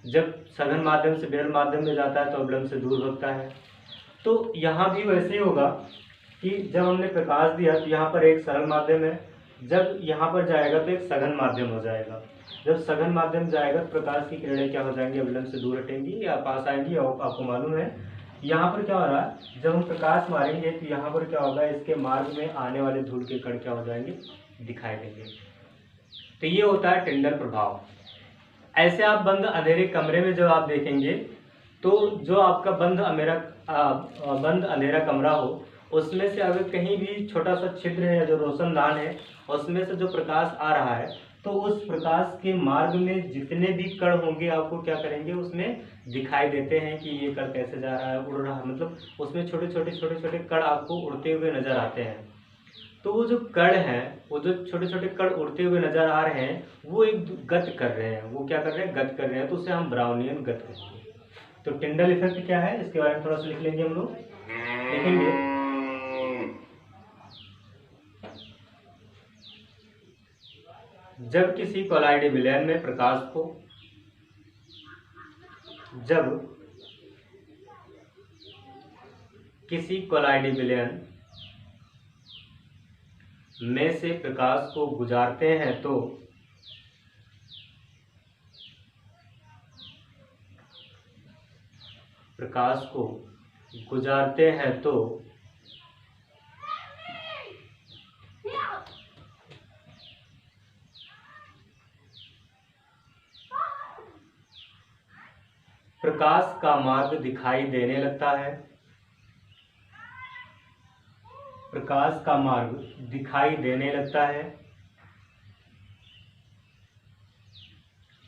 A: जब सघन माध्यम से विरल माध्यम में जाता है तो अवलंब से दूर भगता है। तो यहाँ भी वैसे ही होगा कि जब हमने प्रकाश दिया तो यहाँ पर एक सरल माध्यम है, जब यहाँ पर जाएगा तो एक सघन माध्यम हो जाएगा। जब सघन माध्यम जाएगा तो प्रकाश की किरणें क्या हो जाएंगी, अवलंब से दूर हटेंगी या पास आएंगी। और आपको मालूम है यहाँ पर क्या हो रहा है, जब हम प्रकाश मारेंगे तो यहाँ पर क्या होगा, इसके मार्ग में आने वाले धूल के कण क्या हो जाएंगे, दिखाई देंगे। तो ये होता है टिंडल प्रभाव। ऐसे आप बंद अंधेरे कमरे में जब आप देखेंगे तो जो आपका बंद अंधेरा कमरा हो, उसमें से अगर कहीं भी छोटा सा छिद्र है या जो रोशनदान है उसमें से जो प्रकाश आ रहा है, तो उस प्रकाश के मार्ग में जितने भी कण होंगे आपको क्या करेंगे, उसमें दिखाई देते हैं कि ये कण कैसे जा रहा है, उड़ रहा है, मतलब उसमें छोटे छोटे कण आपको उड़ते हुए नजर आते हैं। तो वो जो कण हैं, वो जो छोटे छोटे कण उड़ते हुए नजर आ रहे हैं, वो एक गति कर रहे हैं, वो क्या कर रहे हैं, गति कर रहे हैं। तो उसे हम ब्राउनियन गति कहेंगे। तो टिंडल इफेक्ट क्या है, इसके बारे में थोड़ा सा लिख लेंगे हम लोग, लिखेंगे। जब किसी कोलाइडी विलयन में प्रकाश को, जब किसी कोलाइडी विलयन में से प्रकाश को गुजारते हैं तो प्रकाश को गुजारते हैं तो प्रकाश का मार्ग दिखाई देने लगता है। प्रकाश का मार्ग दिखाई देने लगता है।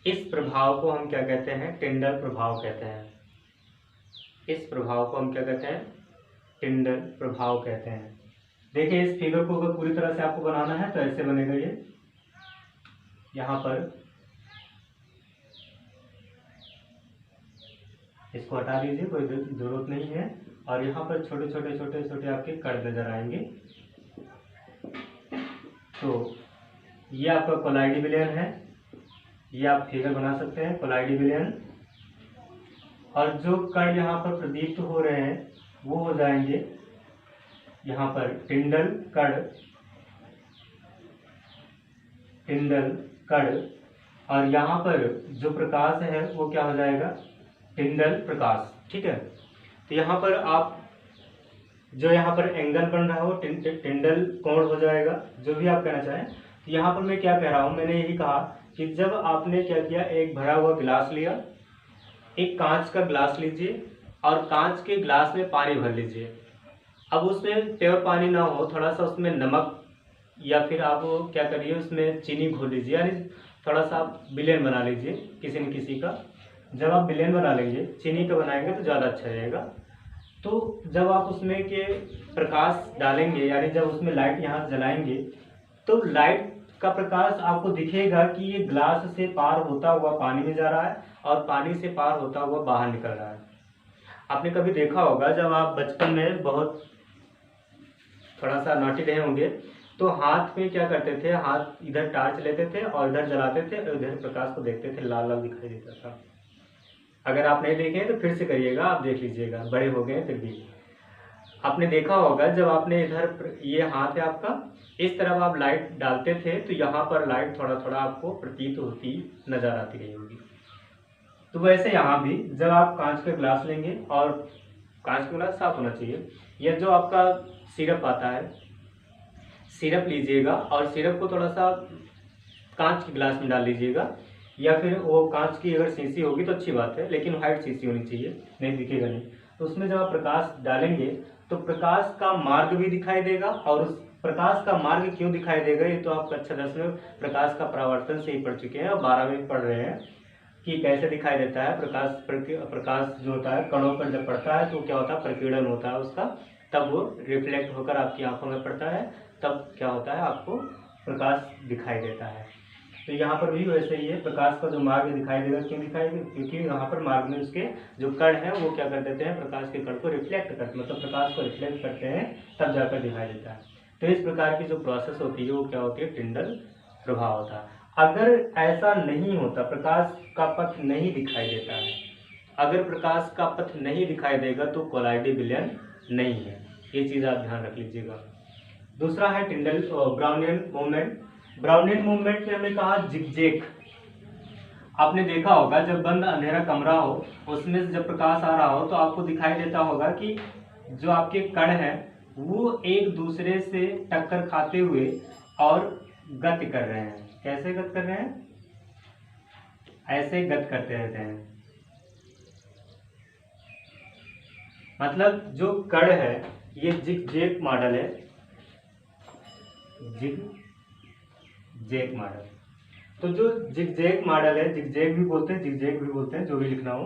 A: इस प्रभाव को हम क्या कहते हैं? टिंडल प्रभाव कहते हैं। इस प्रभाव को हम क्या कहते हैं? टिंडल प्रभाव कहते हैं। देखिए इस फिगर को अगर पूरी तरह से आपको बनाना है तो ऐसे बनेगा ये। यहाँ पर इसको हटा लीजिए, कोई जरूरत नहीं है। और यहाँ पर छोटे छोटे छोटे छोटे आपके कण नजर आएंगे। तो ये आपका कोलाइडी विलयन है। ये आप फिगर बना सकते हैं, कोलाइडी विलयन। और जो कण यहाँ पर प्रदीप्त हो रहे हैं वो हो जाएंगे यहाँ पर टिंडल कण, टिंडल कण। और यहाँ पर जो प्रकाश है वो क्या हो जाएगा? टिंडल प्रकाश। ठीक है, तो यहाँ पर आप जो यहाँ पर एंगल बन रहा हो टिंडल कोण हो जाएगा, जो भी आप कहना चाहें। तो यहाँ पर मैं क्या कह रहा हूँ, मैंने यही कहा कि जब आपने क्या किया, एक भरा हुआ गिलास लिया, एक कांच का गिलास लीजिए और कांच के गिलास में पानी भर लीजिए। अब उसमें प्योर पानी ना हो, थोड़ा सा उसमें नमक या फिर आप क्या करिए उसमें चीनी घोल लीजिए, यानी थोड़ा सा आप विलेन बना लीजिए किसी न किसी का। जब आप विलेन बना लेंगे, चीनी का बनाएंगे तो ज़्यादा अच्छा रहेगा। तो जब आप उसमें के प्रकाश डालेंगे, यानी जब उसमें लाइट यहाँ जलाएंगे तो लाइट का प्रकाश आपको दिखेगा कि ये ग्लास से पार होता हुआ पानी में जा रहा है और पानी से पार होता हुआ बाहर निकल रहा है। आपने कभी देखा होगा जब आप बचपन में बहुत थोड़ा सा नॉटी रहे होंगे तो हाथ में क्या करते थे, हाथ इधर टार्च लेते थे और इधर जलाते थे और इधर प्रकाश को देखते थे, लाल लाल दिखाई देता था। अगर आप नहीं देखे तो फिर से करिएगा, आप देख लीजिएगा, बड़े हो गए फिर भी आपने देखा होगा। जब आपने इधर ये हाथ है आपका, इस तरफ आप लाइट डालते थे तो यहाँ पर लाइट थोड़ा थोड़ा आपको प्रतीत होती नजर आती रही होगी। तो वैसे यहाँ भी जब आप कांच का गिलास लेंगे, और कांच का गिलास साफ होना चाहिए, यह जो आपका सिरप आता है, सिरप लीजिएगा और सिरप को थोड़ा सा कांच के गिलास में डाल लीजिएगा, या फिर वो कांच की अगर शीशी होगी तो अच्छी बात है, लेकिन वाइट शीशी होनी चाहिए, नहीं दिखेगा नहीं। तो उसमें जब आप प्रकाश डालेंगे तो प्रकाश का मार्ग भी दिखाई देगा। और उस प्रकाश का मार्ग क्यों दिखाई देगा, ये तो आप कक्षा 10 में प्रकाश का परावर्तन से ही पढ़ चुके हैं और 12 में पढ़ रहे हैं कि कैसे दिखाई देता है। प्रकाश जो होता है कणों पर जब पड़ता है तो क्या होता है, प्रकीर्णन होता है उसका, तब वो रिफ्लेक्ट होकर आपकी आंखों में पड़ता है, तब क्या होता है, आपको प्रकाश दिखाई देता है। तो यहाँ पर भी वैसे ही है, प्रकाश का जो मार्ग दिखाई देगा, क्यों दिखाई देगा, क्योंकि यहाँ पर मार्ग में उसके जो कण है वो क्या कर देते हैं, प्रकाश के कण को रिफ्लेक्ट करते, मतलब प्रकाश को रिफ्लेक्ट करते हैं, तब जाकर दिखाई देता है। तो इस प्रकार की जो प्रोसेस होती है वो क्या होती है, टिंडल प्रभाव होता है। अगर ऐसा नहीं होता, प्रकाश का पथ नहीं दिखाई देता है, अगर प्रकाश का पथ नहीं दिखाई देगा तो कोलाइडी विलयन नहीं है, ये चीज़ आप ध्यान रख लीजिएगा। दूसरा है टिंडल ब्राउनियन मूवमेंट। ब्राउनियन मूवमेंट में हमने कहा जिगजैग। आपने देखा होगा जब बंद अंधेरा कमरा हो, उसमें से जब प्रकाश आ रहा हो तो आपको दिखाई देता होगा कि जो आपके कण हैं वो एक दूसरे से टक्कर खाते हुए और गति कर रहे हैं। कैसे गति कर रहे हैं, ऐसे गति करते रहते हैं। मतलब जो कण है ये जिगजैग मॉडल है, जिगजैग मॉडल। तो जो जिगजैग मॉडल है, जिगजैग भी बोलते हैं, जिगजैग भी बोलते हैं, जो भी लिखना हो।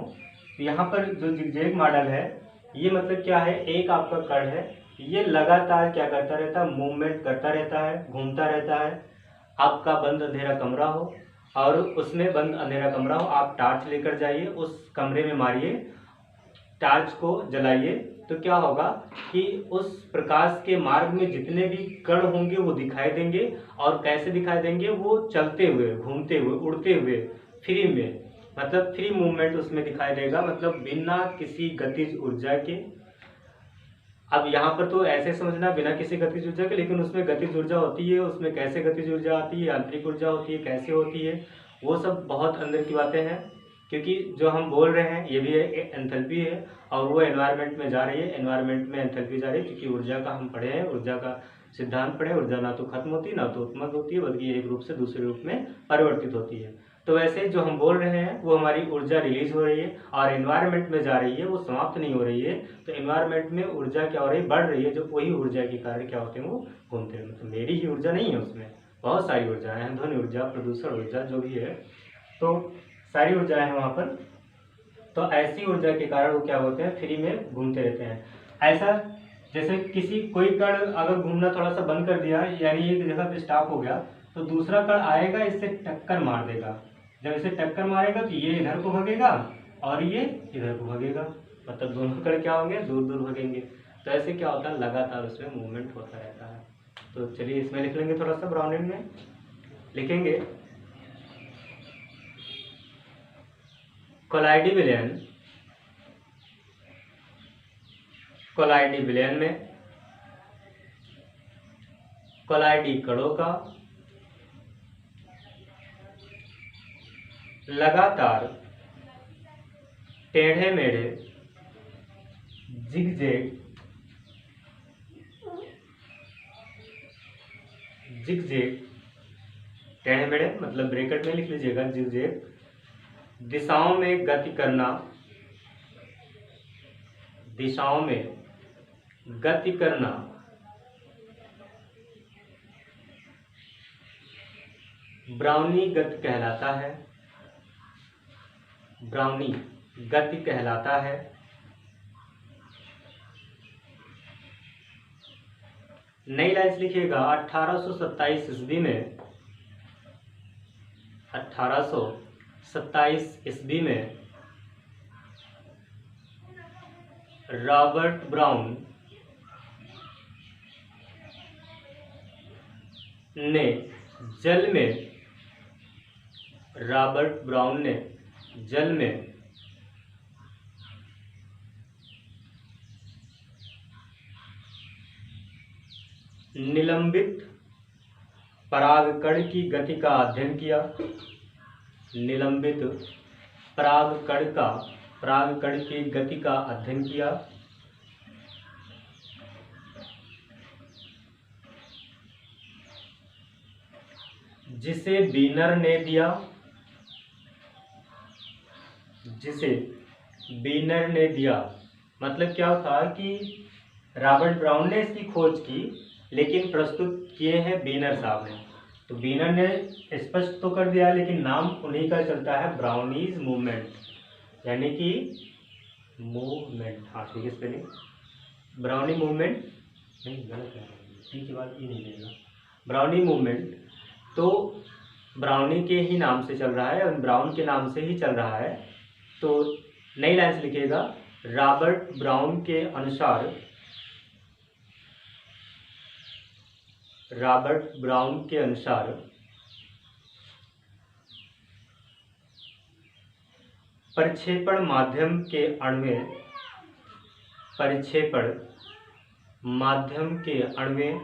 A: तो यहाँ पर जो जिगजैग मॉडल है ये मतलब क्या है, एक आपका कण है, ये लगातार क्या करता रहता है, मूवमेंट करता रहता है, घूमता रहता है। आपका बंद अंधेरा कमरा हो और उसमें बंद अंधेरा कमरा हो, आप टार्च लेकर जाइए, उस कमरे में मारिए, टार्च को जलाइए, तो क्या होगा कि उस प्रकाश के मार्ग में जितने भी कण होंगे वो दिखाई देंगे। और कैसे दिखाई देंगे, वो चलते हुए, घूमते हुए, उड़ते हुए, फ्री में, मतलब फ्री मूवमेंट उसमें दिखाई देगा, मतलब बिना किसी गतिज ऊर्जा के। अब यहाँ पर तो ऐसे समझना बिना किसी गतिज ऊर्जा के, लेकिन उसमें गतिज ऊर्जा होती है, उसमें कैसे गतिज ऊर्जा आती है, आंतरिक ऊर्जा होती है, कैसे होती है, वो सब बहुत अंदर की बातें हैं। क्योंकि जो हम बोल रहे हैं ये भी एंथैल्पी है और वो एनवायरनमेंट में जा रही है, एनवायरनमेंट में एंथैल्पी जा रही है, क्योंकि ऊर्जा का हम पढ़े हैं, ऊर्जा का सिद्धांत पढ़े। ऊर्जा ना तो खत्म होती है ना तो उत्पन्न होती है, बल्कि एक रूप से दूसरे रूप में परिवर्तित होती है। तो वैसे जो हम बोल रहे हैं वो हमारी ऊर्जा रिलीज हो रही है और एनवायरनमेंट में जा रही है, वो समाप्त नहीं हो रही है। तो एनवायरनमेंट में ऊर्जा क्या हो रही है, बढ़ रही है, जो वही ऊर्जा के कारण क्या होते हैं, वो घूमते हैं। मतलब मेरी ही ऊर्जा नहीं है, उसमें बहुत सारी ऊर्जाएं हैं, ध्वनि ऊर्जा, प्रदूषण ऊर्जा, जो भी है, तो सारी ऊर्जाएं हैं वहाँ पर। तो ऐसी ऊर्जा के कारण वो क्या होते हैं, फ्री में घूमते रहते हैं। ऐसा जैसे किसी कोई कण अगर घूमना थोड़ा सा बंद कर दिया, यानी एक जगह पे स्टॉप हो गया, तो दूसरा कण आएगा, इससे टक्कर मार देगा। जब इसे टक्कर मारेगा तो ये इधर को भगेगा और ये इधर को भगेगा, मतलब दोनों कण क्या होंगे, दूर दूर भगेंगे। तो ऐसे क्या होता है, लगातार उसमें मूवमेंट होता रहता है। तो चलिए इसमें लिख लेंगे, थोड़ा सा ब्राउनिंग में लिखेंगे, कोलाइडी विलयन, कोलाइडी विलयन में कोलाइडी कणों का लगातार टेढ़े मेढ़े जिगजैग टेढ़े मेढ़े मतलब ब्रैकेट में लिख लीजिएगा, जिगजैग दिशाओं में गति करना, दिशाओं में गति करना ब्राउनी गति कहलाता है, ब्राउनी गति कहलाता है। नई लाइन्स लिखिएगा, 1827 ईस्वी में, 1827 ईस्वी में रॉबर्ट ब्राउन ने जल में, रॉबर्ट ब्राउन ने जल में निलंबित परागकण की गति का अध्ययन किया, निलंबित परागकण की गति का अध्ययन किया, जिसे बीनर ने दिया, जिसे बीनर ने दिया। मतलब क्या था कि रॉबर्ट ब्राउन ने इसकी खोज की, लेकिन प्रस्तुत किए हैं बीनर साहब ने। तो बीनर ने स्पष्ट तो कर दिया, लेकिन नाम उन्हीं का चलता है, ब्राउनीज मूवमेंट, यानी कि मूवमेंट, हाँ ठीक है स्पेलिंग, ब्राउनी मूवमेंट नहीं, गलत है, टी के बाद ई नहीं लेगा, ब्राउनी मूवमेंट। तो ब्राउनी के ही नाम से चल रहा है और ब्राउन के नाम से ही चल रहा है। तो नई लाइन लिखिएगा, रॉबर्ट ब्राउन के अनुसार, रॉबर्ट ब्राउन के अनुसार परिक्षेपण माध्यम के अण्वय, परिक्षेपण माध्यम के अण्वय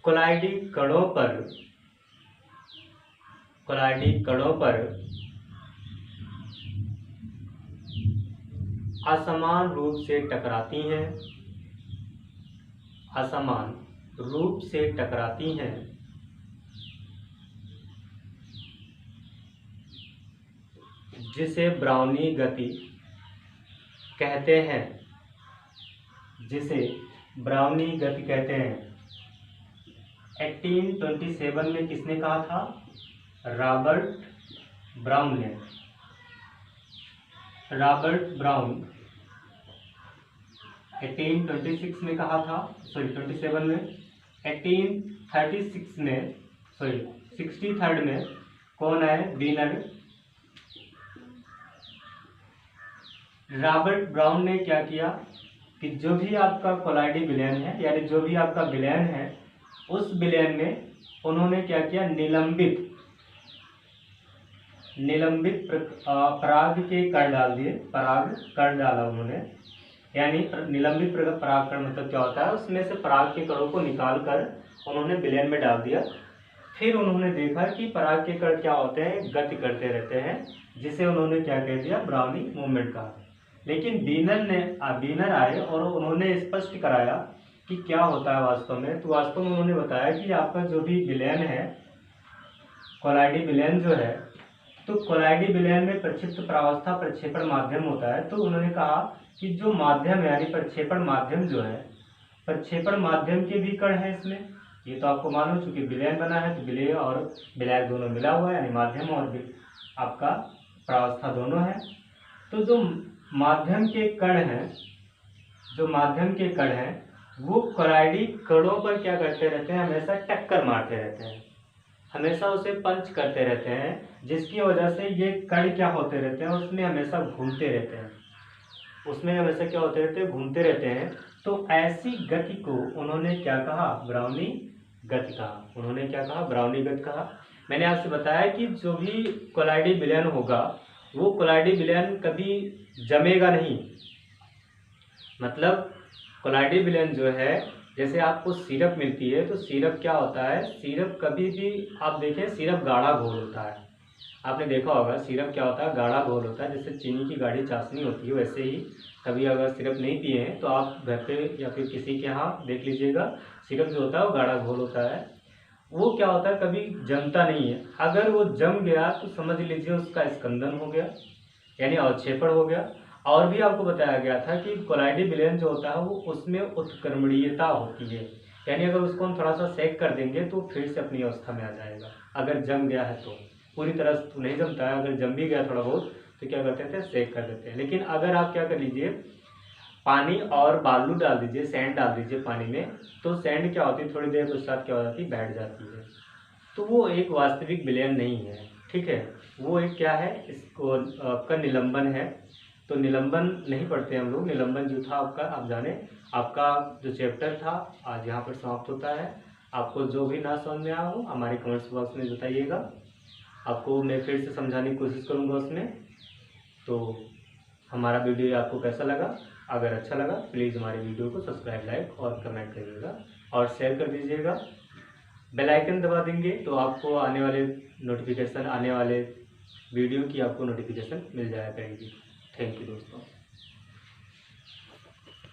A: कोलाइडी कणों पर असमान रूप से टकराती हैं, असमान रूप से टकराती हैं, जिसे ब्राउनी गति कहते हैं, जिसे ब्राउनी गति कहते हैं। 1827 में किसने कहा था, रॉबर्ट ब्राउन ने। रॉबर्ट ब्राउन 1826 में कहा था, सॉरी 27 में, 1836 में, सॉरी 63rd में कौन है, बीनर। रॉबर्ट ब्राउन ने क्या किया कि जो भी आपका कोलाइडी विलयन है, यानी जो भी आपका विलयन है, उस विलयन में उन्होंने क्या किया, निलंबित पराग के कण डाल दिए, पराग कण डाला उन्होंने, यानी निलंबित पराग कण मतलब क्या होता है, उसमें से पराग के कणों को निकाल कर उन्होंने विलयन में डाल दिया। फिर उन्होंने देखा कि पराग के कण क्या होते हैं, गति करते रहते हैं, जिसे उन्होंने क्या कह दिया, ब्राउनी मूवमेंट कहा। लेकिन बीनर आए और उन्होंने स्पष्ट कराया कि क्या होता है वास्तव में। तो वास्तव में उन्होंने बताया कि आपका जो भी विलयन है, कोलाइडी विलयन जो है, तो कोलाइडी विलयन में प्रक्षिप्त प्रावस्था प्रक्षेपण माध्यम होता है। तो उन्होंने कहा कि जो माध्यम है यानी प्रक्षेपण माध्यम जो है, प्रक्षेपण माध्यम के भी कण हैं इसमें। ये तो आपको मालूम, चूंकि विलयन बना है तो विलय और विलायक दोनों मिला हुआ है, यानी माध्यम और आपका प्रावस्था दोनों है। तो जो माध्यम के कण हैं, जो माध्यम के कण हैं वो कोलाइडी कणों पर क्या करते रहते हैं, हमेशा टक्कर मारते रहते हैं, हमेशा उसे पंच करते रहते हैं, जिसकी वजह से ये कण क्या होते रहते हैं, उसमें हमेशा घूमते रहते हैं, उसमें हमेशा क्या होते रहते हैं, घूमते रहते हैं। तो ऐसी गति को उन्होंने क्या कहा, ब्राउनी गति कहा। उन्होंने क्या कहा, ब्राउनी गति कहा। मैंने आपसे बताया कि जो भी कोलाइडी विलयन होगा वो कोलाइडी विलयन कभी जमेगा नहीं। मतलब कोलाइडी विलयन जो है, जैसे आपको सिरप मिलती है तो सिरप क्या होता है, सिरप कभी भी आप देखें, सिरप गाढ़ा घोल होता है। आपने देखा होगा सिरप क्या होता है, गाढ़ा घोल होता है। जैसे चीनी की गाढ़ी चाशनी होती है, वैसे ही कभी अगर सिरप नहीं पिए हैं तो आप घर पे या फिर किसी के यहाँ देख लीजिएगा, सिरप जो होता है वो गाढ़ा घोल होता है। वो क्या होता है, कभी जमता नहीं है। अगर वो जम गया तो समझ लीजिए उसका स्कंदन हो गया, यानी अवक्षेपण हो गया। और भी आपको बताया गया था कि कोलाइडी विलयन जो होता है वो उसमें उत्क्रमणीयता होती है, यानी अगर उसको हम थोड़ा सा सेक कर देंगे तो फिर से अपनी अवस्था में आ जाएगा, अगर जम गया है तो। पूरी तरह से तो नहीं जमता है, अगर जम भी गया थोड़ा बहुत तो क्या करते थे, सेक कर देते हैं। लेकिन अगर आप क्या कर लीजिए, पानी और बालू डाल दीजिए, सैंड डाल दीजिए पानी में, तो सैंड क्या होती है, थोड़ी देर पश्चात क्या हो जाती है, बैठ जाती है। तो वो एक वास्तविक विलयन नहीं है, ठीक है। वो एक क्या है, इसको आपका निलंबन है। तो निलंबन नहीं पढ़ते हम लोग। निलंबन जो था आपका, आप जाने, आपका जो चैप्टर था आज यहाँ पर समाप्त होता है। आपको जो भी ना समझ में आया हो हमारे कमेंट्स बॉक्स में बताइएगा, आपको मैं फिर से समझाने की कोशिश करूँगा उसमें। तो हमारा वीडियो आपको कैसा लगा, अगर अच्छा लगा प्लीज़ हमारे वीडियो को सब्सक्राइब, लाइक और कमेंट करिएगा और शेयर कर दीजिएगा। बेल आइकन दबा देंगे तो आपको आने वाले नोटिफिकेशन, आने वाले वीडियो की आपको नोटिफिकेशन मिल जाया करेगी। थैंक यू दोस्तों।